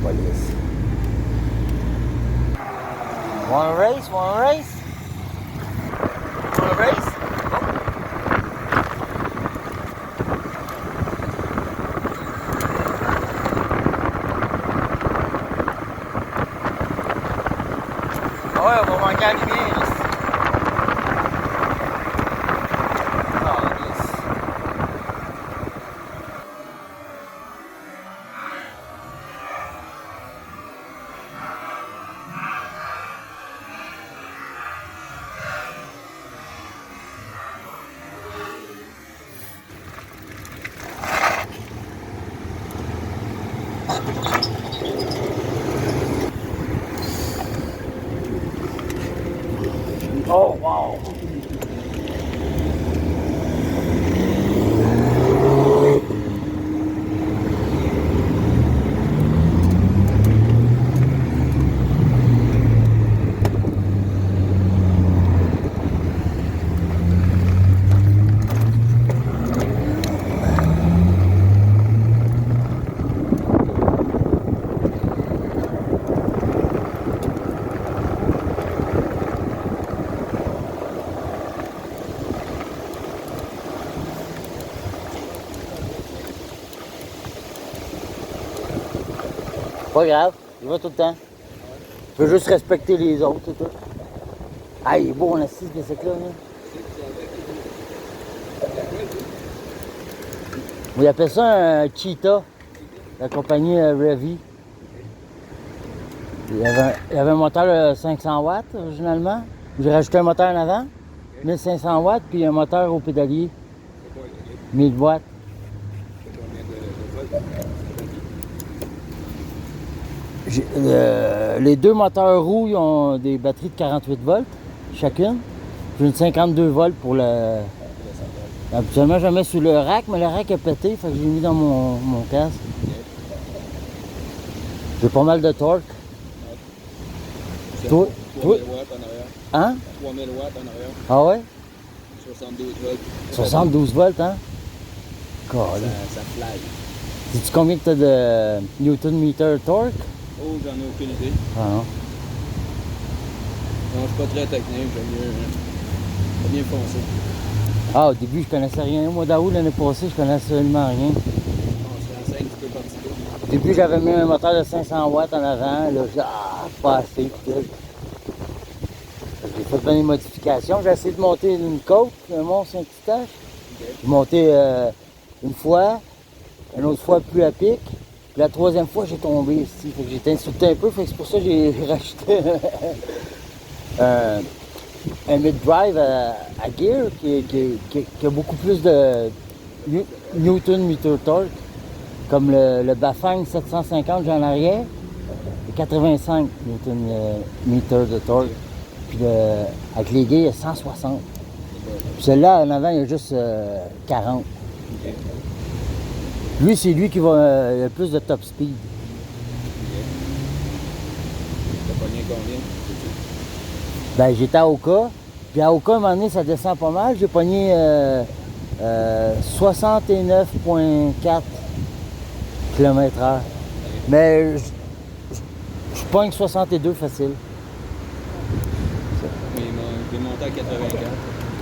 police. Want a race? Want a race? Want a race? Ah ouais, on va manquer la lumière. Oh, wow! Pas grave, il va tout le temps. Je veux juste respecter les autres, c'est tout. Ah, il est beau, on a 6 bicycles là. Il appelle ça un cheetah, la compagnie Revy. Il y avait un moteur de 500 watts originalement. J'ai rajouté un moteur en avant, 1500 watts, puis un moteur au pédalier, 1000 watts. Les deux moteurs roues ils ont des batteries de 48 volts chacune. J'ai une 52 volts pour le... Habituellement, je la mets sur le rack, mais le rack est pété, fait que j'ai mis dans mon casque. J'ai pas mal de torque. Toi? 3000 watts en arrière. Hein? 3000 watts en arrière. Ah ouais? 72 volts. 72 volts, hein? Ça fly. Sais-tu combien que t'as de Newton meter torque? Oh, j'en ai aucune idée. Ah non. Non, je suis pas très technique, j'aime bien foncer. Ah, au début, je connaissais rien. Au mois d'août, l'année passée, je connaissais absolument rien. On se renseigne petit peu par petit peu. Au début, j'avais mis un moteur de 500 watts en avant. Là, je dis, ah, pas assez. J'ai fait plein de modifications. J'ai essayé de monter une côte, un mont Saint-Eustache. J'ai monté une fois, une autre fois plus à pic. Puis la troisième fois, j'ai tombé ici. Fait que j'ai été insulté un peu. Fait que c'est pour ça que j'ai racheté un mid-drive à gear qui a beaucoup plus de Newton meter torque. Comme le Bafang 750 que j'ai en arrière, et 85 Newton meter de torque. Puis avec les gays, il y a 160. Puis celui-là, en avant, il y a juste 40. Okay. Lui, c'est lui qui va le plus de top speed. T'as pogné combien? Ben, j'étais à Oka. Puis à Oka, à un moment donné, ça descend pas mal. J'ai pogné 69,4 km/h. Mais je pogne 62 facile. Il est monté à 84.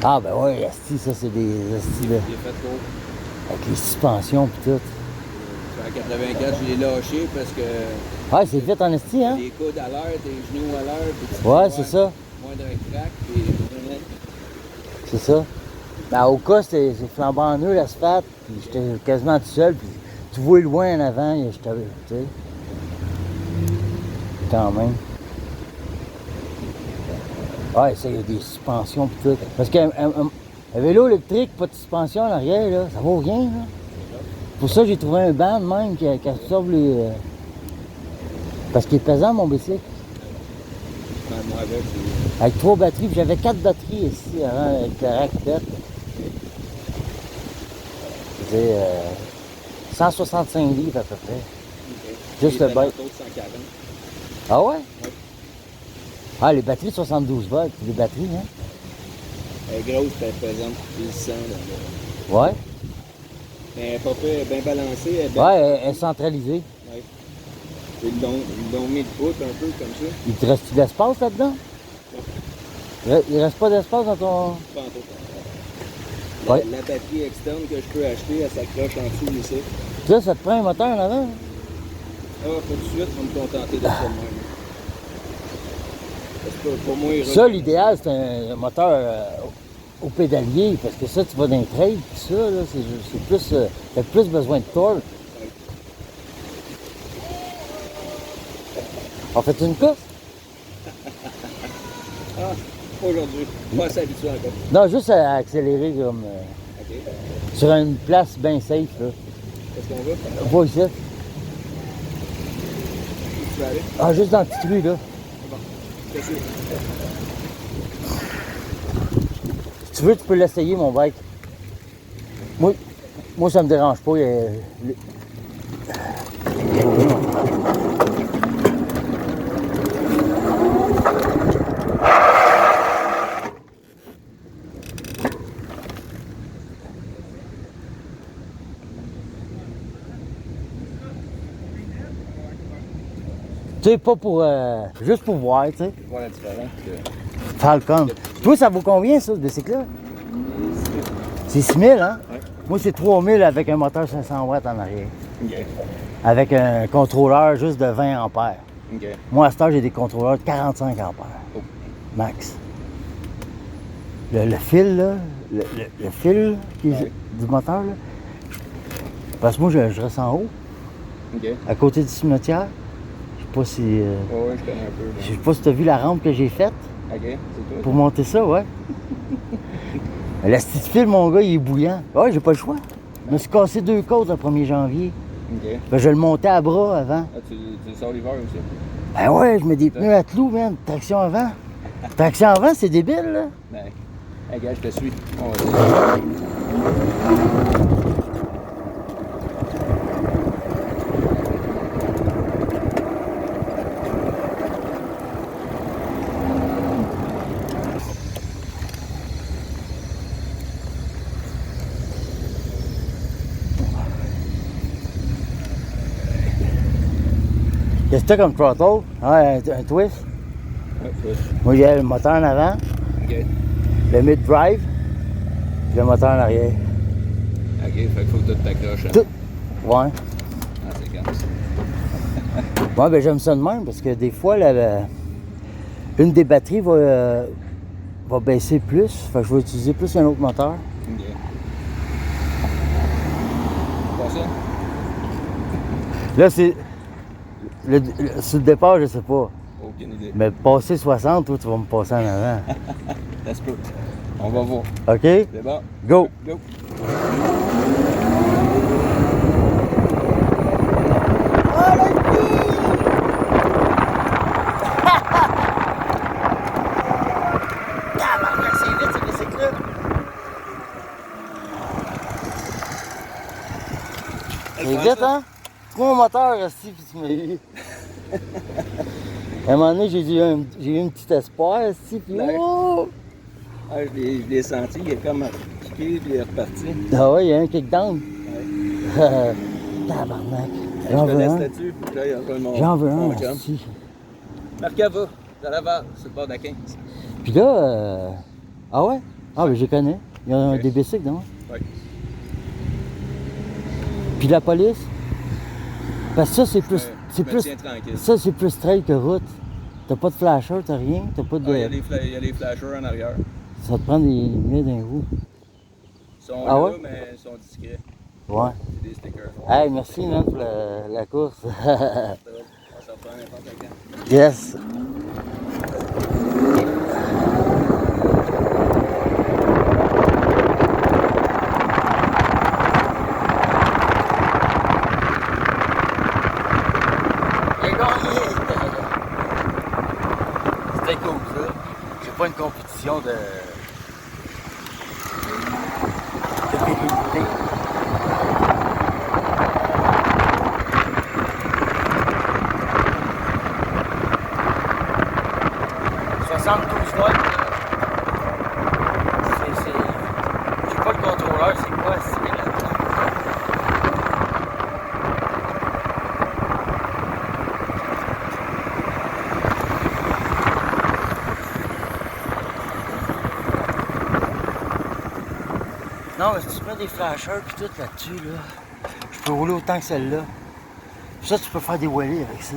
Ah ben ouais, asti, ça c'est des asti de... Il est fait court. Avec les suspensions pis tout. À 84, je l'ai lâché parce que... Ouais, c'est vite en esti, hein? Les coudes à l'heure, tes genoux à l'heure. Ouais, c'est ça. Moins d'un crack, puis... C'est ça. Ben au cas, c'est flambant neuf l'asphalte, puis j'étais quasiment tout seul, puis tu vois loin en avant, j'étais, tu sais. Quand même. Ouais, ça, il y a des suspensions pis tout. Parce qu'un vélo électrique, pas de suspension en arrière, là, ça vaut rien, là. Pour ça, j'ai trouvé un band même qui absorbe les... Parce qu'il est pesant, mon bicycle. Moi avec, Avec 3 batteries, puis j'avais 4 batteries ici avant avec le rack pète. C'est 165 livres à peu près. okay. Juste le bike. 140. Ah ouais? Oui. Ah, les batteries 72 volts, les batteries, hein? Elle est grosse, puis elle pesante, puis le sang. Ouais. Mais elle n'est pas fait, bien balancée. Elle est bien... Ouais, elle est centralisée. Oui. Ils l'ont mis de bout un peu comme ça. Il te reste de l'espace là-dedans? Il reste pas d'espace dans ton... Pas en tout. Ouais. La batterie externe que je peux acheter, elle s'accroche en dessous ici. Là, ça te prend un moteur en avant? Ah, tout de suite, on va me contenter de ça de même. Parce que pour moi, Ça, l'idéal, c'est un moteur au pédalier, parce que ça, tu vas dans les trails, pis ça, là, c'est plus... t'as plus besoin de torque. On fait une course? Ah, aujourd'hui. Pas assez habitué encore. Non, juste à accélérer comme... OK. sur une place bien safe, là. Qu'est-ce qu'on va? Pas ici. Où tu vas aller? Ah, juste dans la petite rue, là. Bon. Qu'est-ce que Si tu veux, tu peux l'essayer, mon bike. Moi, ça me dérange pas. Tu sais, pas pour... juste pour voir, tu sais. voir la différence? Falcon. Toi, ça vaut combien, ça, ce bicycle-là? C'est 6 000, hein? Ouais. Moi, c'est 3 000 avec un moteur 500 watts en arrière. OK. Avec un contrôleur juste de 20 ampères. OK. Moi, à cette heure, j'ai des contrôleurs de 45 ampères. Oh. Max. Le fil, là, le fil du moteur, là, parce que moi, je reste en haut, OK. à côté du cimetière. Je sais pas si... Ouais, je connais un peu. je sais pas si tu as vu la rampe que j'ai faite OK, c'est toi? pour monter ça, ouais. Le petit fil, mon gars, il est bouillant. Ouais, j'ai pas le choix. Je me suis cassé 2 côtes le 1er janvier. OK. Ben, je le montais à bras avant. Ah, tu le sors l'hiver aussi? Ben ouais, je mets des pneus à clous, man. Traction avant. Traction avant, c'est débile, là. Ben, hey, gars, je te suis. On va Qu'est-ce que t'as comme throttle? Ouais, un twist. ouais. Moi, j'ai le moteur en avant, OK. le mid-drive, puis le moteur en arrière. OK, fait qu'il faut que tu t'accroches. Hein? Tout. Ouais. Ah, c'est comme ça. Ouais, ben j'aime ça de même parce que des fois, une des batteries va baisser plus. Fait que je vais utiliser plus un autre moteur. OK. Pas ça? Là, c'est. Sur le départ, je sais pas. Aucune idée. Mais passer 60, toi, tu vas me passer en avant. Ça se peut. On va voir. OK? C'est bon? Go! Go! C'est vite, hein? Prends mon moteur aussi, puis tu m'as eu. À un moment donné, j'ai eu un petit espoir aussi, puis Ouais. oh! Ah, je l'ai senti, il est comme piqué, puis il est reparti. Ah ouais, il y a un kickdown. Ouais. Tabarnak. Je J'en te veux laisse un. là-dessus, puis là, il y a encore mon J'en veux mon un chum. aussi. Mercava, dans Laval, sur le bord de la 15. Puis là, ah ouais? Ah, ben je les connais. Il y a Ok. des bicycles, non? Oui. Puis la police? Parce que ça, c'est plus. Je C'est me plus. tiens tranquille. Ça, c'est plus trail que route. T'as pas de flasher, t'as rien, t'as pas de. Ah, il y a les flashers en arrière. Ça te prend des lunettes d'un roue. Ils sont Ah là, ouais? mais ils sont discrets. Ouais. C'est des stickers. Hey, merci, man, pour la course. On s'en prend n'importe quand. Yes. J'ai gagné. C'était cool, ça. J'ai pas une compétition de pénibilité. J'ai pas le contrôleur, c'est quoi? Non, mais si tu mets des flashers pis tout là-dessus, là, je peux rouler autant que celle-là. Ça, tu peux faire des wheelies avec ça.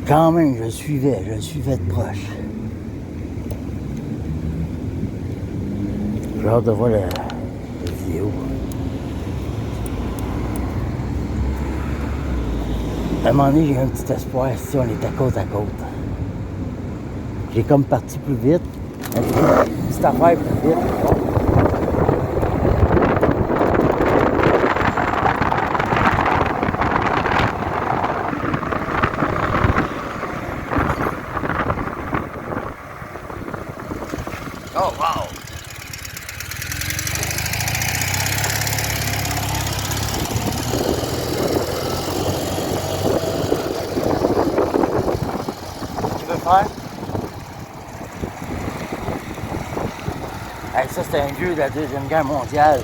Quand même, je le suivais de proche. J'ai hâte de voir la vidéo. À un moment donné, j'ai eu un petit espoir si on était côte à côte. J'ai comme parti plus vite. Une petite affaire plus vite. Oh wow! Tu veux faire? Hey, ça, c'était un vieux de la Deuxième Guerre mondiale.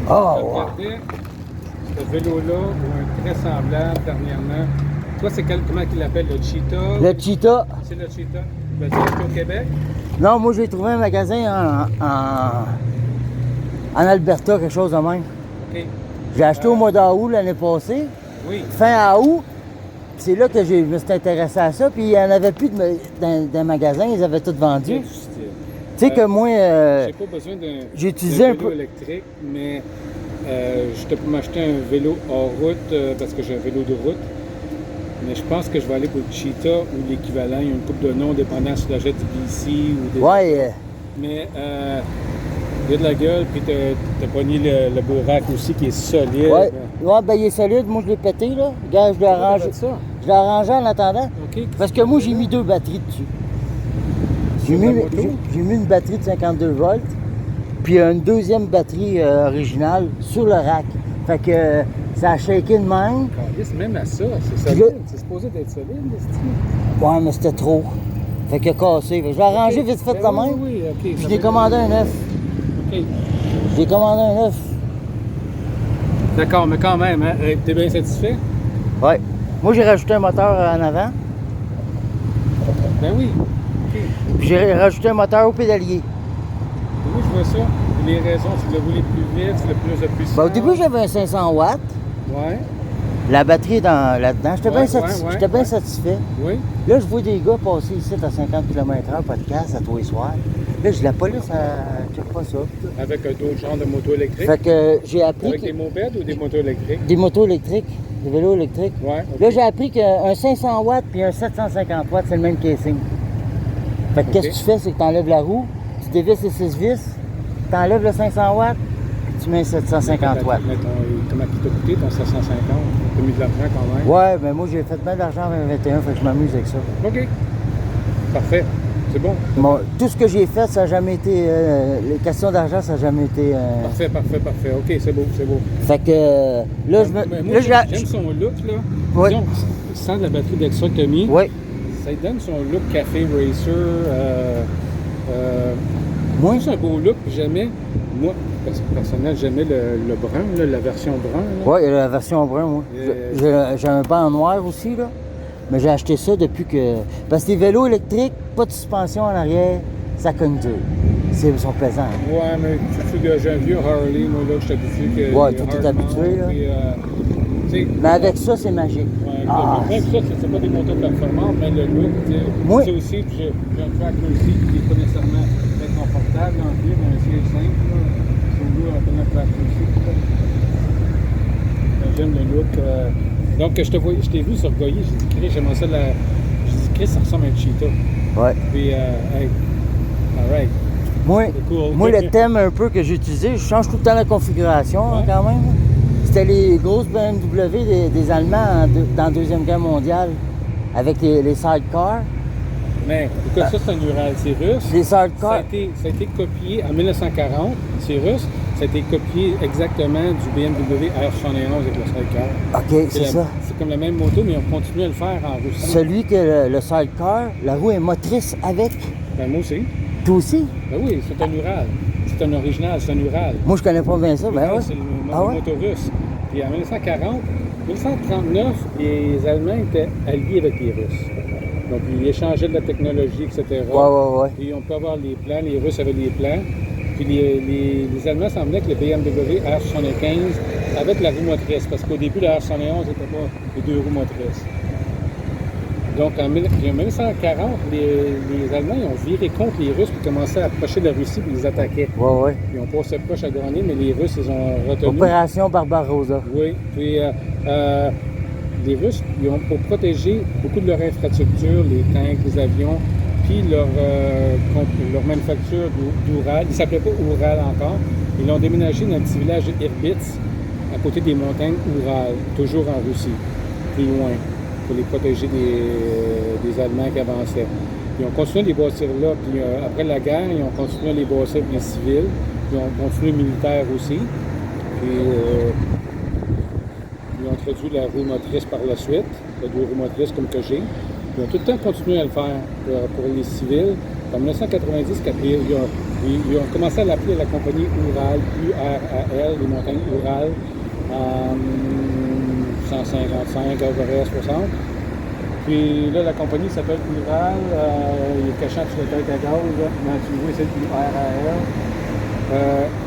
Oh! Wow. Regardez ce vélo-là ou un très semblable dernièrement. Toi, c'est comment il l'appelle, le Cheetah? Le Cheetah. C'est le Cheetah. Tu vas dire au Québec? Non, moi j'ai trouvé un magasin en Alberta, quelque chose de même. OK. J'ai acheté au mois d'août l'année passée, Oui. fin août. C'est là que je me suis intéressé à ça, puis il n'y en avait plus dans le magasin, ils avaient tout vendu. OK. Tu sais que moi, j'ai pas besoin d'un j'ai utilisé un vélo peu. électrique, mais je peux m'acheter un vélo hors route parce que j'ai un vélo de route. Mais je pense que je vais aller pour le Cheetah ou l'équivalent. Il y a une coupe de noms dépendant si tu achètes du BC ou des... Ouais, Mais il y a de la gueule, puis t'as pogné le beau rack aussi qui est solide. ouais, ouais, ben il est solide, moi je l'ai pété là. Regarde, je l'ai arrangé. Ça. Je l'ai arrangé en attendant. OK. Parce que moi j'ai mis 2 batteries dessus. J'ai Sur la mis, moto? j'ai mis une batterie de 52 volts, puis une deuxième batterie originale sur le rack. Fait que ça a shaké de même. Calisse, même à ça, c'est Puis solide. là- C'est supposé d'être solide, le style. Ouais, mais c'était trop. Fait que cassé. Fait que je l'ai arrangé vite fait de Ben même. oui, OK. Puis je l'ai commandé un neuf. OK. J'ai commandé un neuf. D'accord, mais quand même, hein, t'es bien satisfait? Ouais. Moi j'ai rajouté un moteur en avant. Ben oui. OK. Puis j'ai rajouté un moteur au pédalier. Moi, je vois ça. Les raisons, tu l'as voulu plus vite, tu l'as plus de puissance. Ben, au début j'avais un 500 watts. Ouais. La batterie est là-dedans. J'étais Ouais, bien, ouais. satisfait. Oui. Là, je vois des gars passer ici à 50 km/h, podcast, à tous les soirs. Là, je dis, la police, elle check pas ça. Avec d'autres genres de motos électriques. Fait que j'ai appris Avec des mopeds ou des motos électriques? des motos électriques, des vélos électriques. Ouais. OK. Là, j'ai appris qu'un 500 watts puis un 750 watts, c'est le même casing. Fait que OK. qu'est-ce que tu fais, c'est que tu enlèves la roue, tu dévisses les 6 vis, tu enlèves le 500 watts, puis tu mets un 750 watts. Mais comment il t'a coûté ton 750? T'as mis de l'argent quand même? Ouais, mais moi, j'ai fait bien d'argent en 2021, fait que je m'amuse avec ça. OK. Parfait. C'est bon. Bon, tout ce que j'ai fait, ça n'a jamais été. Les questions d'argent, ça n'a jamais été. Parfait, parfait, parfait. OK, c'est beau, c'est beau. Fait que là, je me. Mais moi, Là, j'aime son look, là. Oui. Disons, sans de la batterie d'extra que t'as mis, Oui. ça lui donne son look café racer. Moi, C'est un beau look, puis j'aimais, moi, personnellement, j'aimais le brun, là, la version brun. Là. oui, la version brun, moi. J'ai un banc en noir aussi, là. Mais j'ai acheté ça depuis que. Parce que les vélos électriques, pas de suspension en arrière, ça cogne dur. Ils sont pesants. Ouais, mais tu sais que j'ai un vieux Harley, moi, là, je suis habitué que. Ouais, les toi, t'es hard habitué, mount, là. puis, tu sais, Mais avec ça, c'est magique. ouais, Ah, même ça, c'est pas des motos performantes, mais le look, tu sais. Oui. Ça aussi, puis j'ai un track là aussi, qui n'est pas nécessairement très confortable en plus, mais c'est simple, là. C'est au lourd, un track aussi, là. J'aime le look. Donc, je t'ai vu sur Goyer, j'ai dit, Chris, j'aimerais ça de la. J'ai dit, Chris, ça ressemble à un Cheetah. ouais. Puis, hey, alright. Moi, C'est cool. moi, le thème un peu que j'ai utilisé, je change tout le temps la configuration hein, Ouais. quand même. C'était les grosses BMW des Allemands dans la Deuxième Guerre mondiale, avec les sidecars. Mais, écoute, ça, c'est un Ural, c'est russe. Les Ça a, sidecars. été, ça a été copié en 1940, c'est russe. Ça a été copié exactement du BMW R71 avec le sidecar. OK, c'est ça. C'est comme la même moto, mais on continue à le faire en Russie. Celui qui a le sidecar, la roue est motrice avec. Ben, moi aussi. Toi aussi? Ben oui, c'est un Ural. C'est un original, c'est un Ural. Moi, je connais pas bien ça. Ben ouais. C'est le Ah ouais? moto russe. Puis en 1940, 1939, les Allemands étaient alliés avec les Russes. Donc, ils échangeaient de la technologie, etc. Ouais. Et on peut avoir les plans, les Russes avaient les plans. Puis les Allemands semblaient que le BMW R75 avec la roue motrice, parce qu'au début, le R71 n'était pas les deux roues motrices. Donc, en 1940, les Allemands ils ont viré contre les Russes pour commencer à approcher la Russie et les attaquaient. Ouais. Ils n'ont pas assez proche à gagner, mais les Russes, ils ont retenu. Opération Barbarossa. Oui. Puis, les Russes, ils ont, pour protéger beaucoup de leur infrastructure, les tanks, les avions, puis leur manufacture d'Oural, ils ne s'appelaient pas Oural encore, ils l'ont déménagé dans un petit village de Irbits, à côté des montagnes Oural, toujours en Russie, plus loin, pour les protéger des Allemands qui avançaient. Ils ont continué à les bâtir là, puis après la guerre, ils ont continué à les bâtir pour les civils, puis ils ont continué militaire aussi. Puis, ils ont introduit la roue motrice par la suite, les deux roues motrices comme que j'ai. Ils ont tout le temps continué à le faire pour les civils. En 1990, ils ont commencé à l'appeler la compagnie Ural, URAL, les montagnes Ural, en 155, à peu près 60. Puis là, la compagnie s'appelle Ural, il est caché sur le tête à gaz, là. Tu vois, c'est URAL.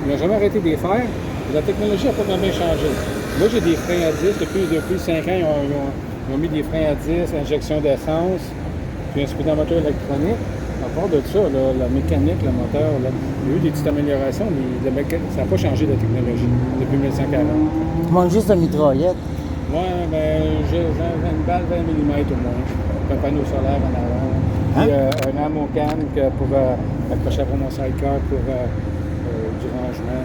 Ils n'ont jamais arrêté de les faire. La technologie n'a pas vraiment changé. Moi, j'ai des freins à 10. Depuis 5 ans, ils ont mis des freins à 10, injection d'essence, puis un speedomoteur électronique. À part de ça, là, la mécanique, le moteur, là, il y a eu des petites améliorations, mais ça n'a pas changé la technologie depuis 1940. Tu manques juste de mitraillette. Moi, ben, j'ai une balle 20 mm au moins, un panneau solaire en avant, puis un ammo can pour accrocher après mon sidecar pour du rangement.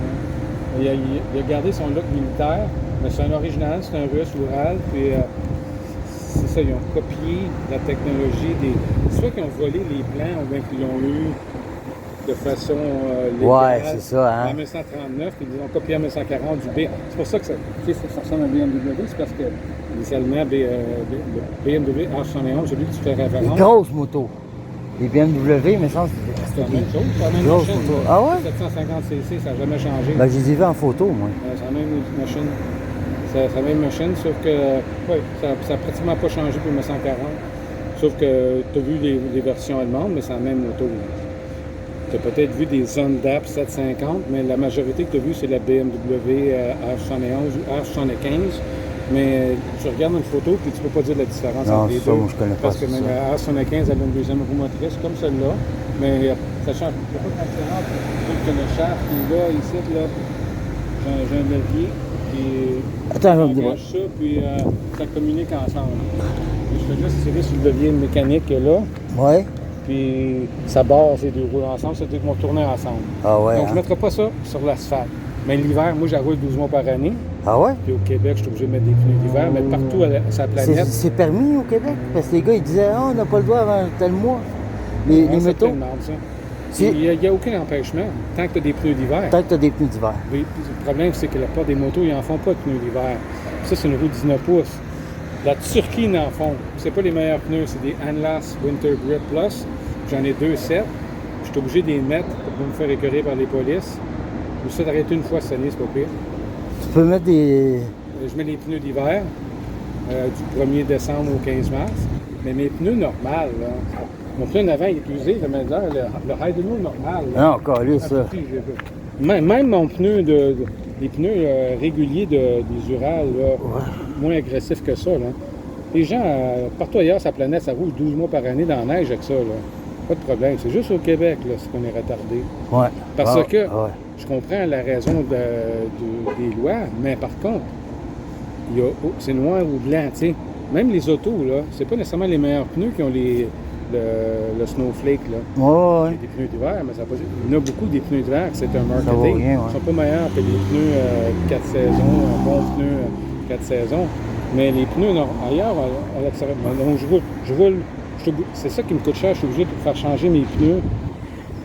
Il a gardé son look militaire, mais c'est un original, c'est un russe Ural, puis c'est ça, ils ont copié la technologie soit qu'ils ont volé les plans ou bien qu'ils l'ont eu de façon légale. Ouais, c'est ça, hein. En 1939, puis ils ont copié en 1940 du B. C'est pour ça que ça ressemble à un BMW, c'est parce que les Allemands, le BMW R71, celui que tu fais Les référence. grosses motos. Les BMW, mais ça, C'est la même chose, c'est la même grosse machine. moto. Ah ouais? 750cc, ça n'a jamais changé. Ben, je les ai vus en photo, moi. C'est la même machine. C'est la même machine, sauf que ça n'a pratiquement pas changé pour 1940. Sauf que tu as vu les versions allemandes, mais c'est la même moto. Tu as peut-être vu des Zondap 750, mais la majorité que tu as vu, c'est la BMW R71 ou R75. Mais tu regardes une photo et tu ne peux pas dire la différence Non, entre les ça, deux. moi, je connais pas parce que ça. la R75 elle a une deuxième roue motrice comme celle-là, mais ça change. Il n'y a pas de différence. Tu as le shaft qui est là, ici, là. J'ai un levier. Puis Attends, je vais me on dire. branche ça, puis ça communique ensemble. Puis je fais juste tirer sur le levier mécanique qui est là, Ouais? puis ça barre ces deux roues ensemble, c'est-à-dire qu'ils vont tourner ensemble. Ah ouais, Donc je hein? ne mettrai pas ça sur l'asphalte. Mais l'hiver, moi, j'arroule 12 mois par année. Ah ouais? Puis au Québec, je suis obligé de mettre des pneus d'hiver, mais partout à la planète. C'est permis au Québec? Parce que les gars, ils disaient, ah, on n'a pas le droit avant tel mois. Les c'est métaux, plein de merde, ça. C'est- Il n'y a aucun empêchement, tant que tu as des pneus d'hiver. tant que tu as des pneus d'hiver. Oui, le problème, c'est que la plupart des motos, ils n'en font pas de pneus d'hiver. Ça, c'est une roue 19 pouces. La Turquie, ils en font. C'est pas les meilleurs pneus, c'est des Anlas Winter Grip Plus. J'en ai 2 sets. Je suis obligé de les mettre pour pas me faire écœurer par les polices. Je suis d'arrêter une fois cette année, c'est pas pire. Tu peux mettre des... Je mets les pneus d'hiver du 1er décembre au 15 mars. Mais mes pneus normales, là, mon pneu en avant, il est usé, le Hydro normal. Là, Non, encore lui, ça. Même mon pneu, les pneus réguliers des Ural, là, moins agressifs que ça. Là. Les gens, partout ailleurs sur la planète, ça roule 12 mois par année dans la neige avec ça. Là. Pas de problème. C'est juste au Québec là, qu'on est retardé. Ouais. Parce que ouais. je comprends la raison des lois, mais par contre, c'est noir ou blanc. T'sais. Même les autos, là, c'est pas nécessairement les meilleurs pneus qui ont le snowflake. Là. Ouais. Il y a des pneus d'hiver, mais ça pas... il y en a beaucoup des pneus d'hiver, c'est un marketing. Ça vaut rien, ouais. Ils sont pas meilleurs que les pneus 4 saisons, un bon pneu 4 saisons. Mais les pneus ailleurs, à l'extérieur. Donc je roule. C'est ça qui me coûte cher, je suis obligé de faire changer mes pneus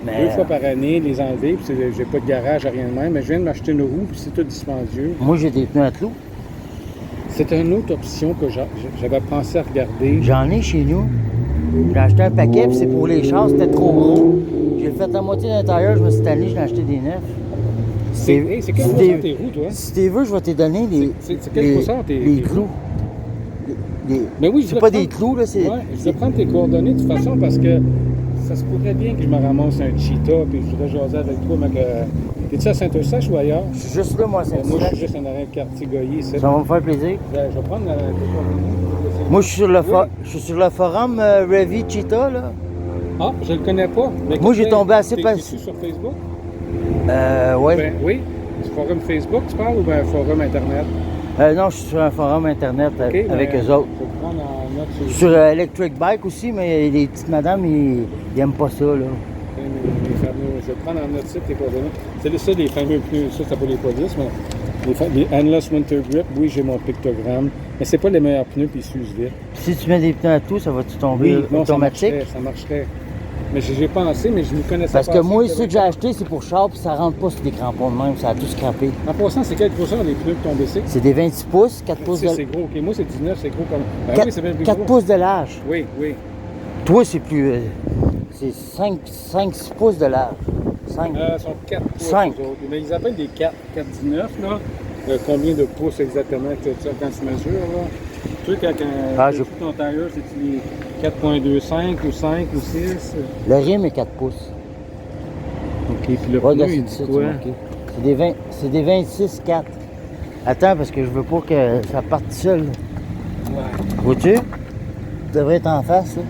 Mais, 2 fois par année, les enlever, puis j'ai pas de garage, rien de même. Mais je viens de m'acheter une roue, puis c'est tout dispendieux. moi, j'ai des pneus à clous. C'est une autre option que j'avais pensé à regarder. J'en ai chez nous. J'ai acheté un paquet, puis c'est pour les chars, c'était trop gros. J'ai fait la moitié de l'intérieur, je me suis tanné, j'en ai acheté des neufs. C'est quel si grosseur t'es- tes roues, toi? Si tu veux, je vais te donner C'est quel grosseur tes les roues? clous. Mais oui, je C'est vais pas prendre- des clous, là, c'est... Ouais, je vais prendre tes coordonnées de toute façon parce que ça se pourrait bien que je me ramasse un cheetah puis je voudrais jaser avec toi, mec. T'es-tu à Saint-Eustache ou ailleurs? Je suis juste là, moi, c'est Moi, je suis juste en arrière de quartier Goyer. Ça va me faire plaisir. Je vais prendre tes coordonnées. Moi, je suis sur le, Oui. je suis sur le forum Revy Cheetah, là. Ah, je le connais pas. Mais Moi, j'ai tombé assez T'es facile. sur Facebook? Ouais. Ben oui. Du forum Facebook, tu parles, ou bien forum Internet? Non, je suis sur un forum Internet Ok, avec ben, eux autres. Je vais prendre en note sur Sur Electric Bike aussi, mais les petites madames, ils aiment pas ça, là. les fameux. Je vais prendre en note ça tes coordonnées. C'est ça, les fameux pneus. Ça, c'est pas les polices, mais les Endless Winter Grip, oui, j'ai mon pictogramme. Mais c'est pas les meilleurs pneus, puis ils s'usent vite. Si tu mets des pneus à tout, ça va-tu tomber Non, ça automatique? marcherait, ça marcherait. Mais j'ai pensé, mais je ne connaissais Parce pas. que assez. moi, ceux que j'ai achetés, c'est pour char, puis ça rentre pas sur des crampons de même, ça a tout scrappé. En passant, c'est quelle grosseur les pneus que ton BC? C'est des 26 pouces, 4 pouces C'est de... gros. OK, moi, c'est 19, c'est gros comme. Ben 4, oui, c'est bien plus 4 gros. pouces de large. Oui, oui. Toi, c'est plus... c'est 5-6 pouces de large. 5. Ils sont 4 pouces. 5. eux autres. Mais ils appellent des 4, 4,19, là. Combien de pouces exactement que tu as quand tu mesures, là? Tu sais, quand tu ton tailleur, c'est-tu les 4,25 ou 5 ou 6? Le rim est 4 pouces. OK, puis le Ouais, pneu, là, il c'est dit ça, quoi? c'est des 26-4. Attends, parce que je veux pas que ça parte seul. Ouais. Vois-tu? Tu devrais être en face, là.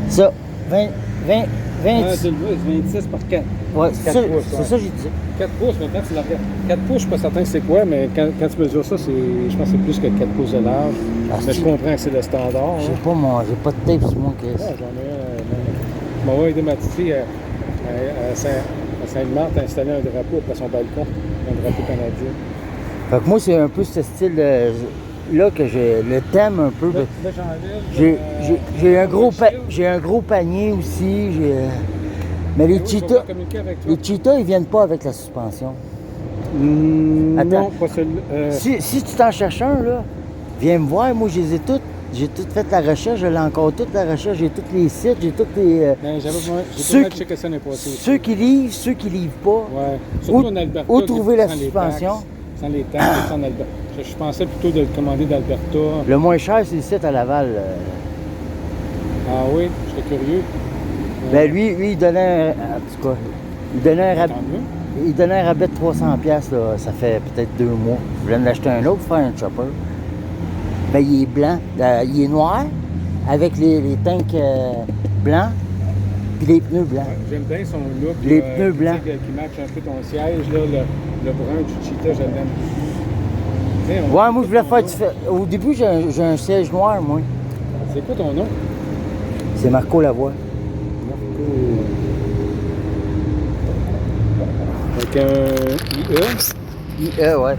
Ça, 20, Ah, 26. tu le vois, c'est 26 par 4. Ouais, 4 c'est ça, pouces, c'est ouais. ça que j'ai dit. 4 pouces, maintenant tu la regardes. 4 pouces, je suis pas certain c'est quoi, mais quand tu mesures ça, je pense que c'est plus que 4 pouces de large. Ah, Mais je comprends que c'est le standard. J'ai Hein. j'ai pas de tape sur moi, Chris. Ouais, j'en ai un. Je m'en vais aider ma petite fille à Sainte-Marthe à installer un drapeau après son balcon, un drapeau canadien. Fait que moi, c'est un peu ce style là que j'ai le thème un peu. Là, j'enlève. J'ai un gros panier aussi. Mais les Oui, je vais cheetahs, communiquer avec toi. les cheetahs, ils viennent pas avec la suspension. Attends. Non, pas celui-là. Si tu t'en cherches un, là, viens me voir. Moi, je les ai toutes. J'ai tout fait la recherche. Je l'ai encore toute la recherche. J'ai tous les sites. J'ai toutes les. Ben, j'ai ceux pas qui- checké ça n'est pas possible. Ceux qui livrent, ceux qui livrent pas. Ouais. Surtout en Alberta. où trouver la sans les suspension? taxes, sans les taxes, sans Alberta. Je pensais plutôt de le commander d'Alberta. Le moins cher, c'est le site à Laval. Ah oui, j'étais curieux. Ben lui, il donnait un. En tout cas, il donnait un rabais. Tant mieux. Il donnait un rabais de 300$, là, ça fait peut-être 2 mois. Je voulais en acheter un autre pour faire un chopper. Ben, il est blanc. Il est noir, avec les tanks blancs, puis les pneus blancs. Ouais, j'aime bien son look. Les pneus blancs. Qui match un peu ton siège, là, le brun du cheetah, je l'aime. Tu sais, Ouais, moi, je voulais faire différent. Au début, j'ai un siège noir, moi. C'est quoi ton nom? C'est Marco Lavoie. Avec un IE. Ouais.